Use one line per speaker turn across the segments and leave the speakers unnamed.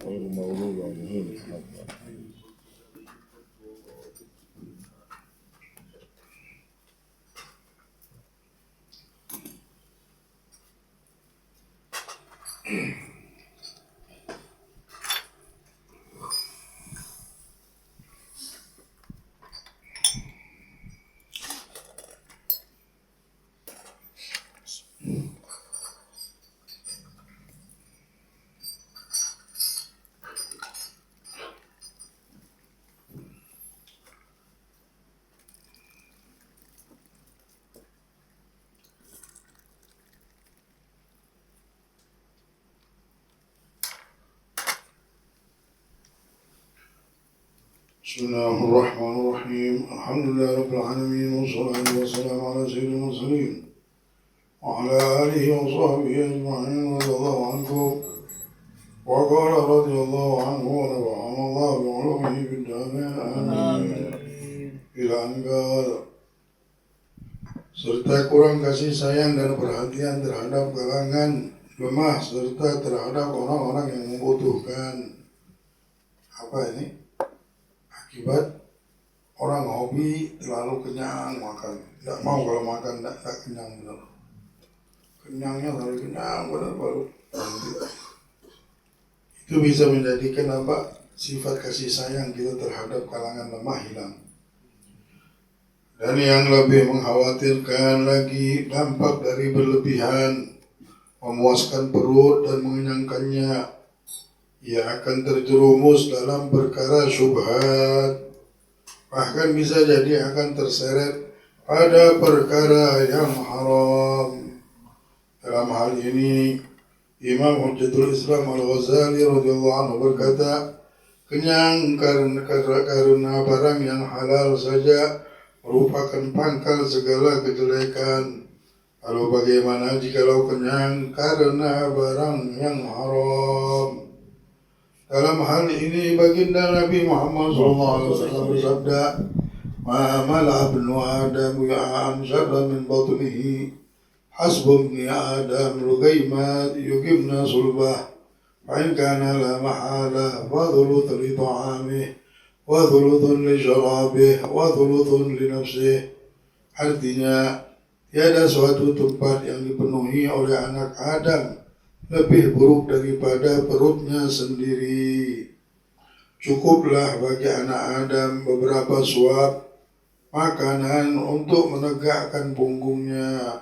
غير المغضوب عليهم.
بسم الله الرحمن الرحيم. الحمد لله رب العالمين، والصلاة والسلام على سيد المرسلين وعلى آله وصحبه أجمعين رضي الله عنكم. وقال رضي الله عنه ونفعنا الله بعلومه في الدارين آمين. إلى أن قال, serta kurang kasih sayang dan perhatian terhadap kalangan lemah serta terhadap orang-orang yang membutuhkan. Apa ini? Akibat orang hobi terlalu kenyang makan, tidak mau kalau makan tidak kenyang benar. Kenyangnya terlalu kenyang benar baru nanti. Itu bisa menjadikan apa? Sifat kasih sayang kita terhadap kalangan lemah hilang. Dan yang lebih mengkhawatirkan lagi, dampak dari berlebihan memuaskan perut dan mengenyangkannya, ia akan terjerumus dalam perkara syubhat, bahkan bisa jadi akan terseret pada perkara yang haram. Dalam hal ini Imam Hujjatul Islam Al-Ghazali radhiyallahu anhu berkata, kenyang karena barang yang halal saja merupakan pangkal segala kejelekan. Lalu bagaimana jikalau kenyang karena barang yang haram? Dalam hal ini baginda Nabi Muhammad SAW bersabda, "Ma mala ibnu Adam ya'am syarra min batnihi, hasbu ibni Adam lugaymat yugibna sulbah, fa'in kana la mahala wa thuluthun li ta'amih, wa thuluthun li syarabih, wa thuluthun li nafsih." Artinya, tiada suatu tempat yang dipenuhi oleh anak Adam lebih buruk daripada perutnya sendiri. Cukuplah bagi anak Adam beberapa suap makanan untuk menegakkan punggungnya.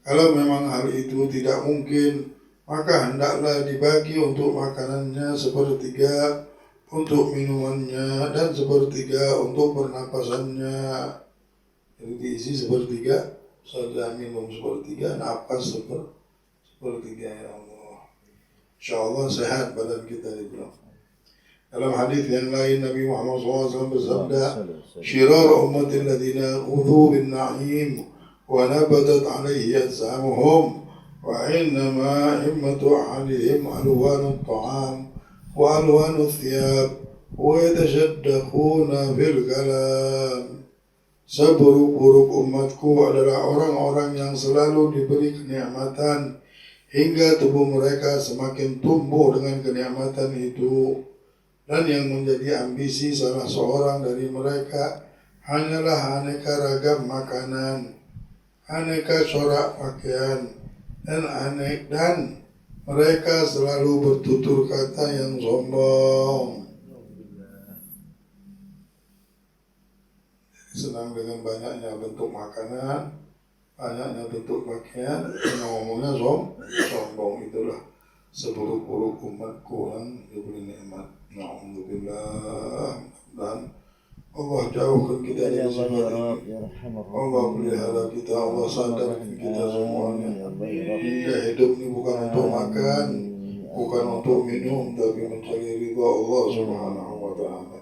Kalau memang hal itu tidak mungkin, maka hendaklah dibagi untuk makanannya sepertiga, untuk minumannya, dan sepertiga untuk pernapasannya. Jadi diisi sepertiga, saja minum sepertiga, napas sepertiga, ya Allah. InsyaAllah sehat badan kita dibilang. Dalam hadis yang lain Nabi Muhammad SAW bersabda, "Syirar ummatil ladina udhu bin na'im wa nabadat alaihi ajsamuhum wa innama himmatu ahadihim alwanut ta'am wa alwanut thiyab wa yatashaddaquna fil kalam." Seburuk-buruk umatku adalah orang-orang yang selalu diberi kenikmatan hingga tubuh mereka semakin tumbuh dengan kenikmatan itu, dan yang menjadi ambisi salah seorang dari mereka hanyalah aneka ragam makanan, aneka corak pakaian, dan mereka selalu bertutur kata yang sombong. Senang dengan banyaknya bentuk makanan, banyaknya bentuk pakaian, ngomongnya sombong. Itulah seburuk-buruk umatku yang diberi nikmat. Alhamdulillah, dan Allah jauhkan kita dari sifat ini. Allah pelihara kita, Allah sadarkan kita semuanya. Hingga hidup ini bukan untuk makan, bukan untuk minum, tapi mencari ridha Allah Subhanahu wa Ta'ala.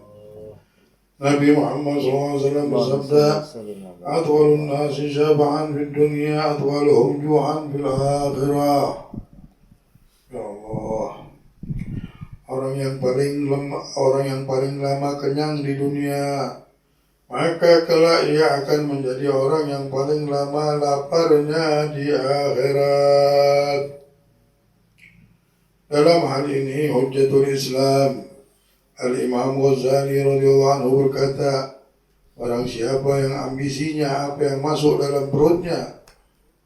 Nabi Muhammad SAW bersabda, "Atwalun nasi syab'an fid dunya, atwaluhum ju'an fil akhirah." Ya Allah, orang yang paling lama kenyang di dunia maka kelak ia akan menjadi orang yang paling lama laparnya di akhirat. Dalam hal ini Hujjatul Islam Al-Imam Ghazali radhiyallahu anhu berkata, barang siapa yang ambisinya apa yang masuk dalam perutnya,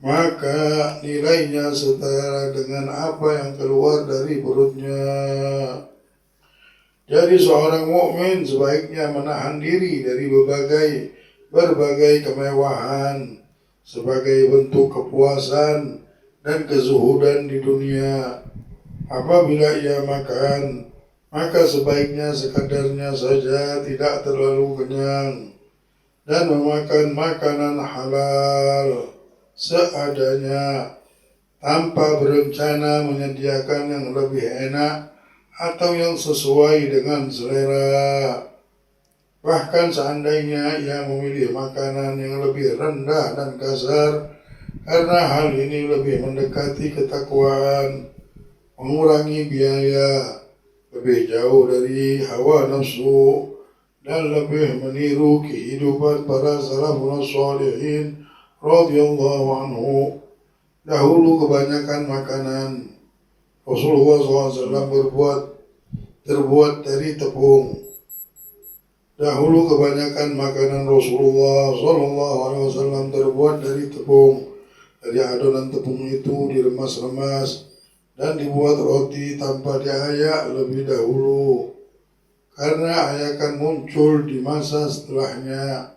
maka nilainya setara dengan apa yang keluar dari perutnya. Jadi seorang mukmin sebaiknya menahan diri dari berbagai kemewahan sebagai bentuk kepuasan dan kezuhudan di dunia. Apabila ia makan, maka sebaiknya sekadarnya saja, tidak terlalu kenyang, dan memakan makanan halal seadanya, tanpa berencana menyediakan yang lebih enak atau yang sesuai dengan selera. Bahkan seandainya ia memilih makanan yang lebih rendah dan kasar, karena hal ini lebih mendekati ketakwaan, mengurangi biaya, lebih jauh dari hawa nafsu, dan lebih meniru kehidupan para salafun shalihin radhiyallahu anhu. Dahulu kebanyakan makanan Rasulullah SAW terbuat dari tepung. Dahulu kebanyakan makanan Rasulullah SAW terbuat dari tepung. Dari adonan tepung itu diremas-remas dan dibuat roti tanpa diayak lebih dahulu, karena ayakan muncul di masa setelahnya.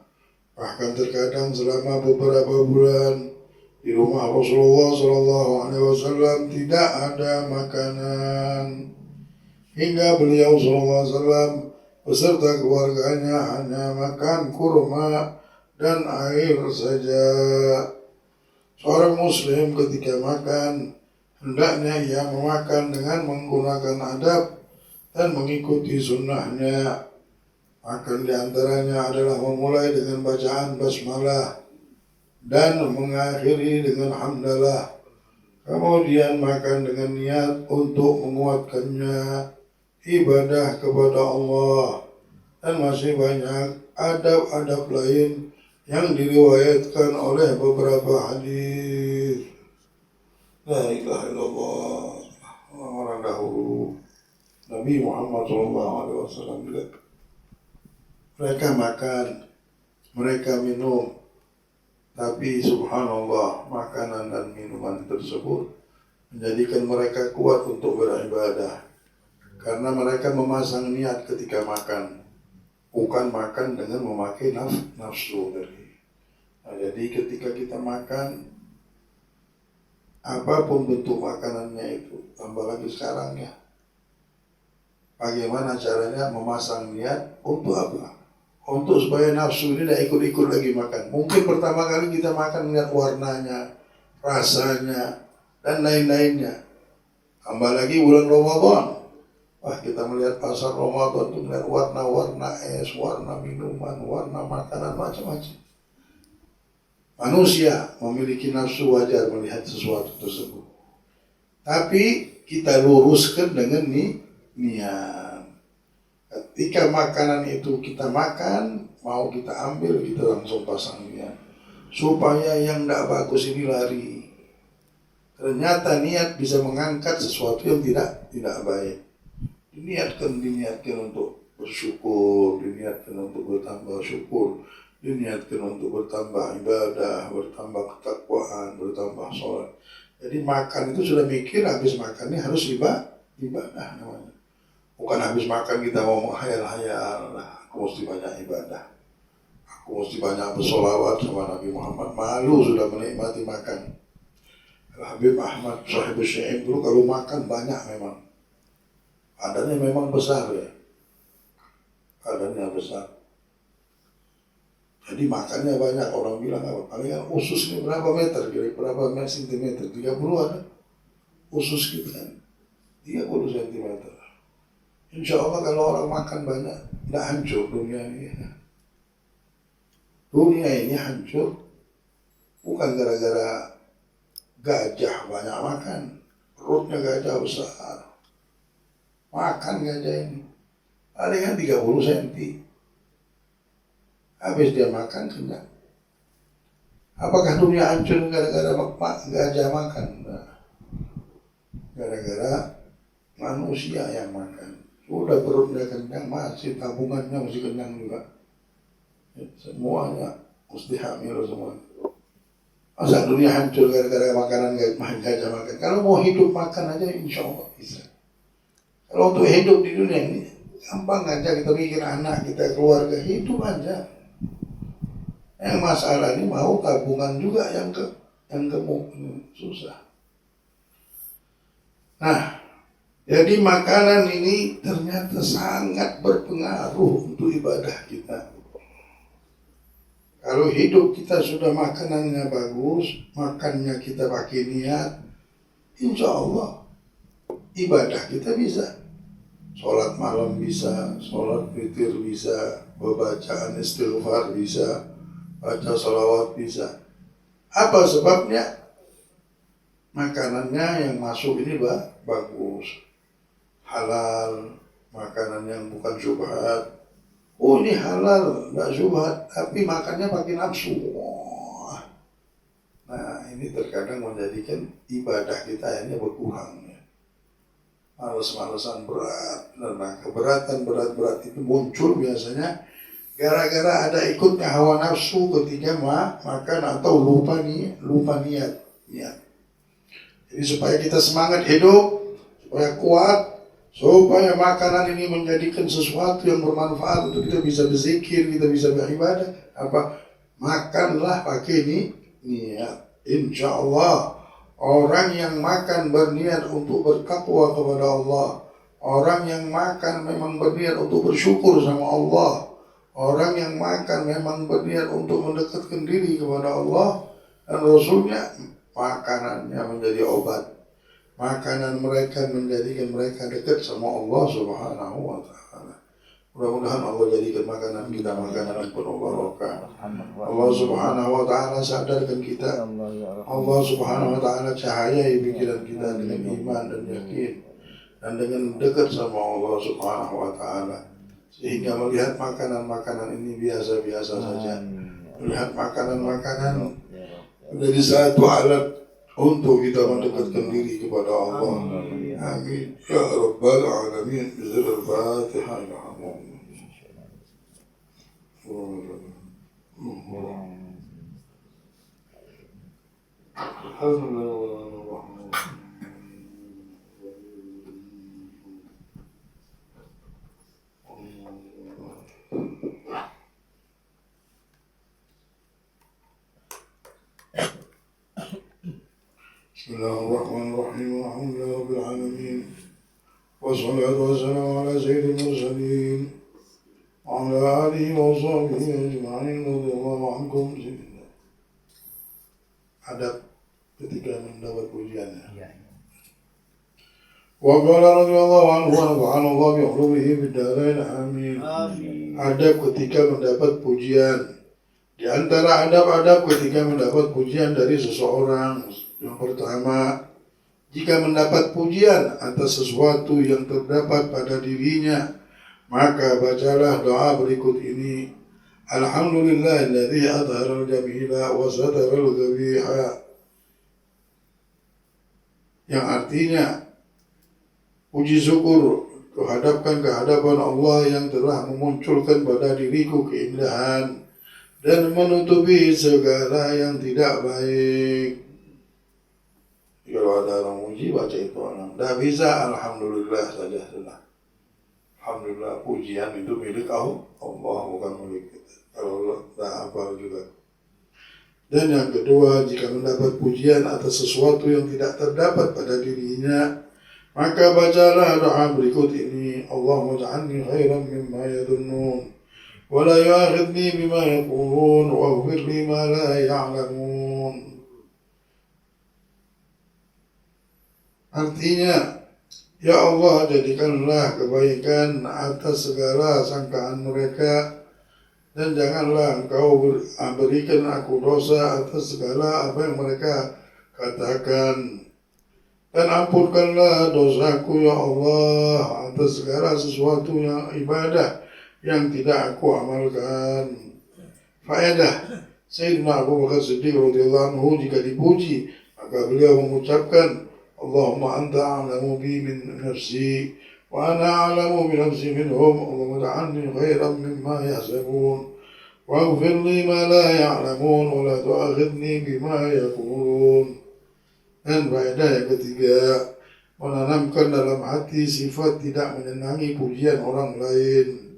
Bahkan terkadang selama beberapa bulan di rumah Rasulullah SAW tidak ada makanan, hingga beliau SAW beserta keluarganya hanya makan kurma dan air saja. Seorang muslim ketika makan, hendaknya ia memakan dengan menggunakan adab dan mengikuti sunnahnya. Makan diantaranya adalah memulai dengan bacaan basmalah dan mengakhiri dengan hamdalah. Kemudian makan dengan niat untuk menguatkannya ibadah kepada Allah. Dan masih banyak adab-adab lain yang diriwayatkan oleh beberapa hadis. La ilaha illallah. Orang dahulu Nabi Muhammad SAW bilang, mereka makan, mereka minum, tapi subhanallah, makanan dan minuman tersebut menjadikan mereka kuat untuk beribadah, karena mereka memasang niat ketika makan, bukan makan dengan memakai nafsu tadi. Jadi ketika kita makan, apapun bentuk makanannya itu, tambah lagi sekarang ya, bagaimana caranya memasang niat untuk apa? Untuk supaya nafsu ini tidak ikut-ikut lagi makan. Mungkin pertama kali kita makan melihat warnanya, rasanya, dan lain-lainnya. Tambah lagi bulan Ramadan. Wah, kita melihat pasar Ramadan itu melihat warna-warna es, warna minuman, warna makanan, macam-macam. Manusia memiliki nafsu, wajar melihat sesuatu tersebut. Tapi kita luruskan dengan niat. Ketika makanan itu kita makan, mau kita ambil, kita langsung pasang niat. Supaya yang tidak bagus ini lari. Ternyata niat bisa mengangkat sesuatu yang tidak baik. Diniatkan untuk bersyukur, diniatkan untuk bertambah syukur, diniatkan untuk bertambah ibadah, bertambah ketakwaan, bertambah sholat. Jadi makan itu sudah mikir, habis makan ini harus ibadah namanya. Bukan habis makan kita mau menghayal-hayal, aku mesti banyak ibadah, aku mesti banyak bersolawat sama Nabi Muhammad. Malu sudah menikmati makan. Habib Ahmad Sahib Syaim dulu kalau makan banyak memang. Badannya memang besar ya. Badannya besar. Jadi makannya banyak. Orang bilang apa? Palingan usus ini berapa meter? Berapa sentimeter? 30 ada? Usus kita 30 sentimeter. Insya Allah kalau orang makan banyak, tidak hancur dunia ini. Dunia ini hancur bukan gara-gara gajah banyak makan. Perutnya gajah besar. Makan gajah ini. Palingan 30 cm. habis dia makan kenyang. Apakah dunia hancur gara-gara gajah makan? Nah, gara-gara manusia yang makan. Sudah perutnya kenyang, masih tabungannya masih kenyang juga. Semuanya mesti hamil semua. Masa dunia hancur gara-gara makanan gajah makan? Kalau mau hidup makan aja insya Allah bisa. Kalau untuk hidup di dunia ini gampang aja, kita mikir anak kita, keluarga, hidup aja. Yang masalah ini mau tabungan juga yang gemuk, susah. Nah, jadi makanan ini ternyata sangat berpengaruh untuk ibadah kita. Kalau hidup kita sudah makanannya bagus, makannya kita pakai niat, insya Allah ibadah kita bisa. Sholat malam bisa, sholat witir bisa, pembacaan istighfar bisa, baca sholawat bisa. Apa sebabnya? Makanannya yang masuk ini bagus, halal, makanan yang bukan syubhat. Oh ini halal, nggak syubhat, tapi makannya pakai nafsu. Nah ini terkadang menjadikan ibadah kita ini berkurang. Males-malesan berat, karena keberatan berat itu muncul biasanya gara-gara ada ikutnya hawa nafsu ketika makan atau lupa niat. Jadi supaya kita semangat hidup, supaya kuat, supaya makanan ini menjadikan sesuatu yang bermanfaat untuk kita bisa berzikir, kita bisa beribadah. Makanlah pakai niat. Insya Allah orang yang makan berniat untuk bertakwa kepada Allah, orang yang makan memang berniat untuk bersyukur sama Allah, orang yang makan memang berniat untuk mendekatkan diri kepada Allah dan Rasulnya, makanannya menjadi obat. Makanan mereka menjadikan mereka dekat sama Allah Subhanahu wa ta'ala. Mudah-mudahan Allah jadikan makanan kita makanan yang penuh barokah. Allah Subhanahu wa ta'ala sadarkan kita. Allah Subhanahu wa ta'ala cahayai pikiran kita dengan iman dan yakin, dan dengan dekat sama Allah Subhanahu wa ta'ala, sehingga melihat makanan-makanan ini biasa-biasa saja. Melihat makanan-makanan menjadi satu alat untuk kita mendekatkan diri kepada Allah. Amin ya rabbal alamin. Al-Fatihah. Bismillahirrahmanirrahim. Alhamdulillahi rabbil alamin. Wassalatu wassalamu ala sayyidil mursalin wa ala alihi wa sahbihi ajma'in radhiyallahu anhum. Adab ketika mendapat pujiannya. Wa qala radhiyallahu anhu wa nafa'ana Allah bi ulumihi fid dharain amin. Adab ketika mendapat pujian. Di antara adab-adab ketika mendapat pujian dari seseorang, yang pertama, jika mendapat pujian atas sesuatu yang terdapat pada dirinya, maka bacalah doa berikut ini. Alhamdulillahilladzi adhara al-jamila wa satara al-qabiha. Yang artinya, puji syukur kuhadapkan kehadapan Allah yang telah memunculkan pada diriku keindahan dan menutupi segala yang tidak baik. Kalau ada orang muji, baca itu orang. Tidak bisa, alhamdulillah saja sudah. Alhamdulillah, pujian itu milik Allah, bukan milik kita. Kalau tidak hafal juga. Dan yang kedua, jika mendapat pujian atas sesuatu yang tidak terdapat pada dirinya, maka bacalah doa berikut ini. Allahumma ja'alni khairan mimma yadunnun, wa la yu'akhidni bima yaqulun, wa ghfir li ma la ya'lamun. Artinya, ya Allah, jadikanlah kebaikan atas segala sangkaan mereka, dan janganlah Engkau berikan aku dosa atas segala apa yang mereka katakan. Dan ampunkanlah dosaku ya Allah atas segala sesuatu yang ibadah yang tidak aku amalkan. Faedah Sayyidina Abu Bakar Siddiq radhiyallahu anhu jika dipuji maka beliau mengucapkan Allahumma anta a'lamu bi min nafsi wa ana a'lamu bi nafsi minhum Allahumma ja'alni khairan mimma yahsabun waghfir li ma la ya'lamun wa la tu'akhidni bima yaqulun. Dan faedah yang ketiga, menanamkan dalam hati sifat tidak menyenangi pujian orang lain.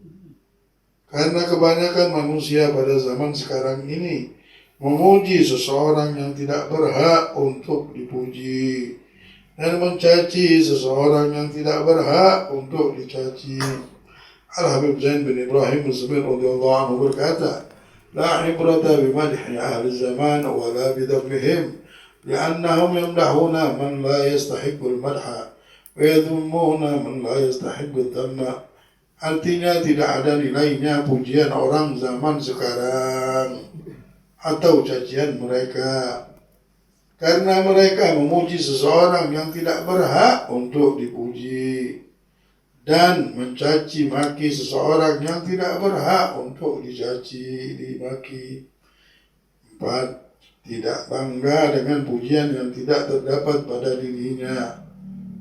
Karena kebanyakan manusia pada zaman sekarang ini memuji seseorang yang tidak berhak untuk dipuji dan mencaci seseorang yang tidak berhak untuk dicaci. Al-Habib Zain bin Ibrahim Zubair radhiyallahu anhu berkata, "La ibrata bi madhi ahli zaman wa la bi dhammihim, li'annahum yamdahuna man la yastahiqqul madha wa yadhummuna man la yastahiqqud dhamma." Artinya tidak ada nilainya pujian orang zaman sekarang atau cacian mereka, karena mereka memuji seseorang yang tidak berhak untuk dipuji dan mencaci maki seseorang yang tidak berhak untuk dicaci dimaki. 4. Tidak bangga dengan pujian yang tidak terdapat pada dirinya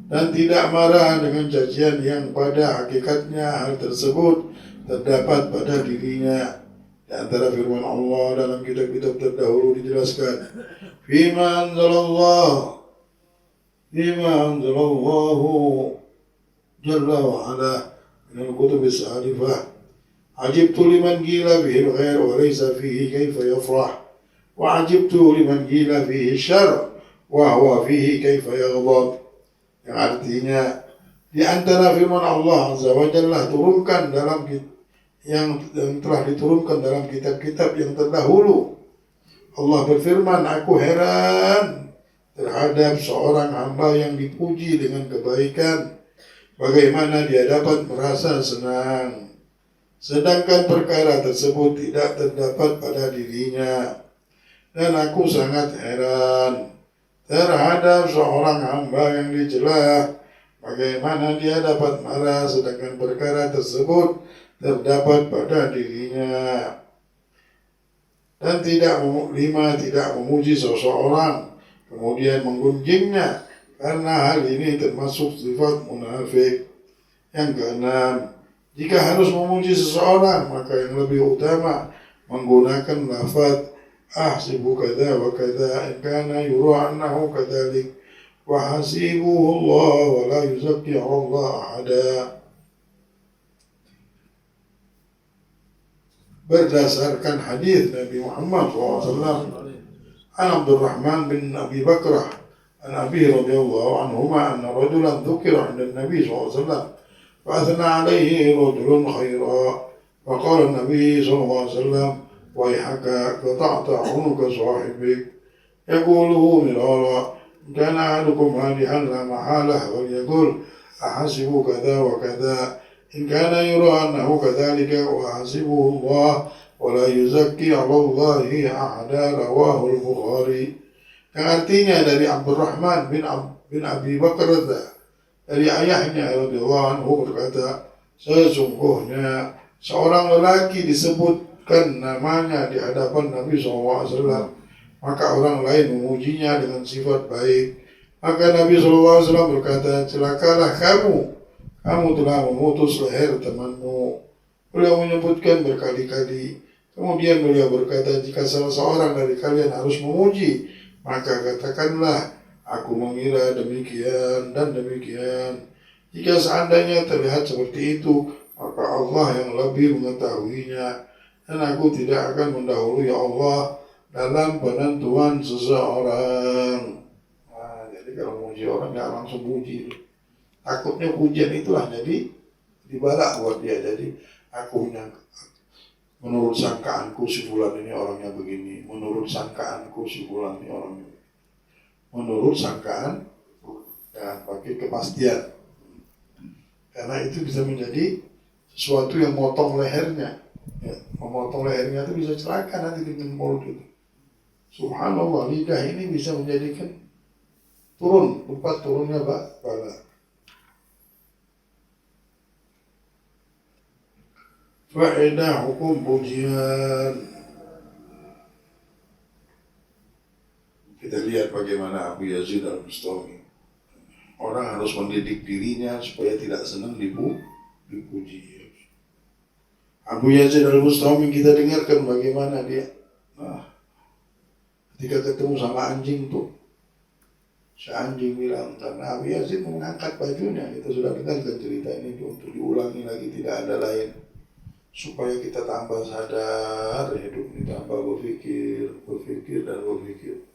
dan tidak marah dengan cacian yang pada hakikatnya hal tersebut terdapat pada dirinya. Di antara firman Allah dalam kitab-kitab terdahulu dijelaskan, Fima anzalallahu jalla wa ala min al-kutubis salifah ajibtu liman gila fihi al-khair wa laysa fihi kaifa yafrah wa ajibtu liman gila fihi syarr wa huwa fihi kaifa yaghdab. Yang artinya di antara firman Allah Azza wa Jalla turunkan dalam yang telah diturunkan dalam kitab-kitab yang terdahulu. Allah berfirman, aku heran terhadap seorang hamba yang dipuji dengan kebaikan, bagaimana dia dapat merasa senang sedangkan perkara tersebut tidak terdapat pada dirinya. Dan aku sangat heran terhadap seorang hamba yang dicela, bagaimana dia dapat marah sedangkan perkara tersebut terdapat pada dirinya. Dan tidak memuji seseorang kemudian menggunjingnya, karena hal ini termasuk sifat munafik. Yang keenam, jika harus memuji seseorang maka yang lebih utama menggunakan lafaz ahsibu kadza wa kadza in kana yura annahu kadzalik wa hasibuhu Allah wa la yuzakki Allah ahada. Berdasarkan hadis Nabi Muhammad SAW an Abdurrahman bin Abi Bakrah an Abi radhiyallahu anhuma anna rajulan dzukira 'inda Nabi SAW fa athna 'alaihi rajulun khaira fa qala Nabi SAW ويحك قطعت عنق صاحبك يقوله مرارا كان أحدكم هادئا لا محالة وليقول أحسب كذا وكذا إن كان يرى أنه كذلك وأحسبه الله ولا يزكي على الله أحدا رواه البخاري. Yang artinya dari Abdurrahman bin Abi Bakar dari ayahnya radhiyallahu anhu berkata, sesungguhnya seorang lelaki disebut namanya di hadapan Nabi SAW, maka orang lain memujinya dengan sifat baik. Maka Nabi SAW berkata, celakalah kamu telah memutus leher temanmu. Beliau menyebutkan berkali-kali. Kemudian beliau berkata, jika salah seorang dari kalian harus memuji, maka katakanlah, aku mengira demikian dan demikian. Jika seandainya terlihat seperti itu, maka Allah yang lebih mengetahuinya. Dan aku tidak akan mendahului Allah dalam penentuan seseorang. Nah, jadi kalau muji orang nggak langsung muji. Takutnya pujian itulah jadi dibalak buat dia. Jadi aku menurut sangkaanku si fulan ini orangnya begini. Menurut sangkaanku si fulan ini orangnya begini. Menurut sangkaan, ya, pakai kepastian. Karena itu bisa menjadi sesuatu yang motong lehernya. Ya, memotong lehernya itu bisa celaka nanti dengan mulut itu. Subhanallah, lidah ini bisa menjadikan tempat turunnya bala. Faedah hukum pujian. Kita lihat bagaimana Abu Yazid Al-Bustami. Orang harus mendidik dirinya supaya tidak senang dipuji. Abu Yazid Al-Bustami kita dengarkan bagaimana dia. Ketika ketemu sama anjing tuh, si anjing bilang, karena Abu Yazid mengangkat bajunya. Kita sudah dengarkan cerita ini untuk diulangi lagi, tidak ada lain. Supaya kita tambah sadar, hidup ini tambah berpikir dan berpikir.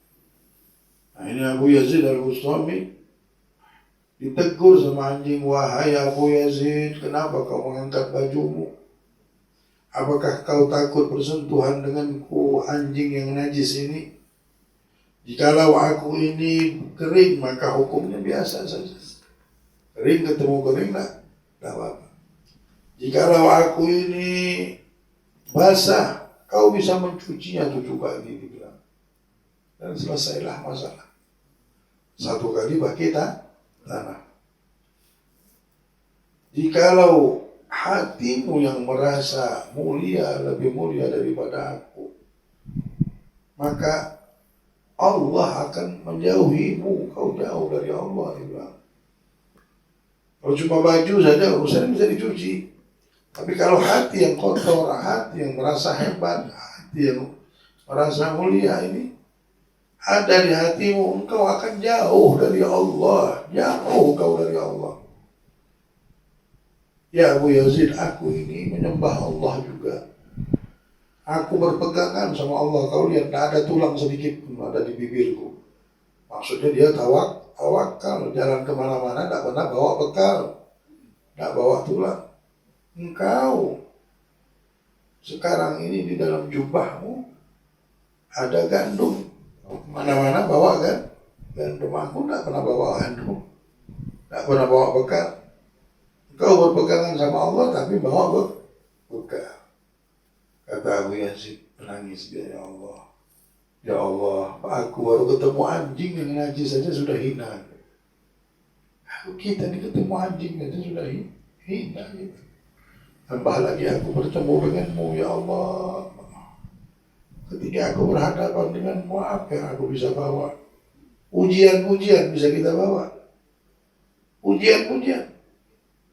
Nah ini Abu Yazid Al-Bustami ditegur sama anjing, wahai Abu Yazid, kenapa kau mengangkat bajumu? Apakah kau takut bersentuhan denganku, anjing yang najis ini? Jikalau aku ini kering, maka hukumnya biasa saja. Kering ketemu kering, tak apa-apa. Jikalau aku ini basah, kau bisa mencucinya 7 kali, dibilang. Dan selesailah masalah. 1 kali pakai tanah. Jikalau hatimu yang merasa mulia, lebih mulia daripada aku, maka Allah akan menjauhimu, kau jauh dari Allah, dibilang. Kalau cuma baju saja urusan bisa dicuci. Tapi kalau hati yang kotor, hati yang merasa hebat, hati yang merasa mulia ini ada di hatimu, engkau akan jauh dari Allah, jauh kau dari Allah. Ya Abu Yazid, aku ini menyembah Allah juga. Aku berpegangan sama Allah. Kau lihat, tidak ada tulang sedikit pun ada di bibirku. Maksudnya dia tawakal, jalan kemana-mana tidak pernah bawa bekal, tidak bawa tulang. Engkau sekarang ini di dalam jubahmu ada gandum, mana-mana bawa kan gandum. Aku tidak pernah bawa gandum, tidak pernah bawa bekal. Engkau berpegangan sama Allah tapi bawa bekal. Kata Abu Yazid, menangis dia, ya Allah. Ya Allah, aku baru ketemu anjing yang najis saja sudah hina. Kita ini ketemu anjing saja sudah hina. Gitu. Tambah lagi aku bertemu denganmu, ya Allah. Ketika aku berhadapan denganmu, apa yang aku bisa bawa? Ujian-ujian bisa kita bawa. Ujian-ujian.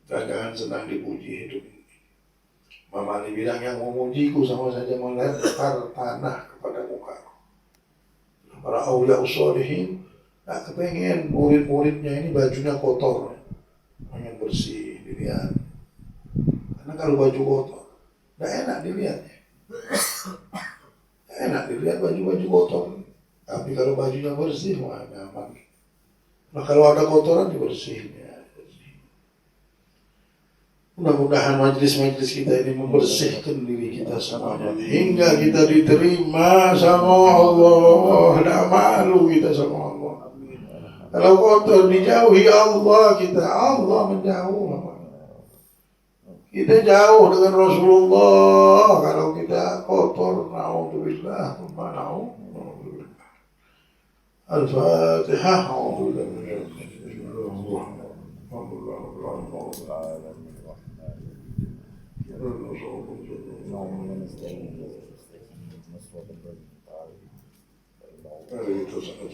Jangan senang dipuji hidup ini. Mama Ali bilang, yang memujiku sama saja melempar tanah kepada mukaku. Para awliya usholihin tak kepengen murid-muridnya ini bajunya kotor, pengen bersih dilihat. Karena kalau baju kotor, tidak enak dilihatnya. Tidak enak dilihat baju-baju kotor. Tapi kalau bajunya bersih, wah nyaman. Nah kalau ada kotoran dibersihin. Mudah-mudahan majlis-majlis kita ini membersihkan diri kita semuanya hingga kita diterima sama Allah. Tidak malu kita sama Allah. Kalau kotor dijauhi Allah, kita Allah menjauh. Kita jauh dengan Rasulullah. Kalau kita kotor, na'udzubillah, na'udzubillah. Al-Fatihah. Itu sangat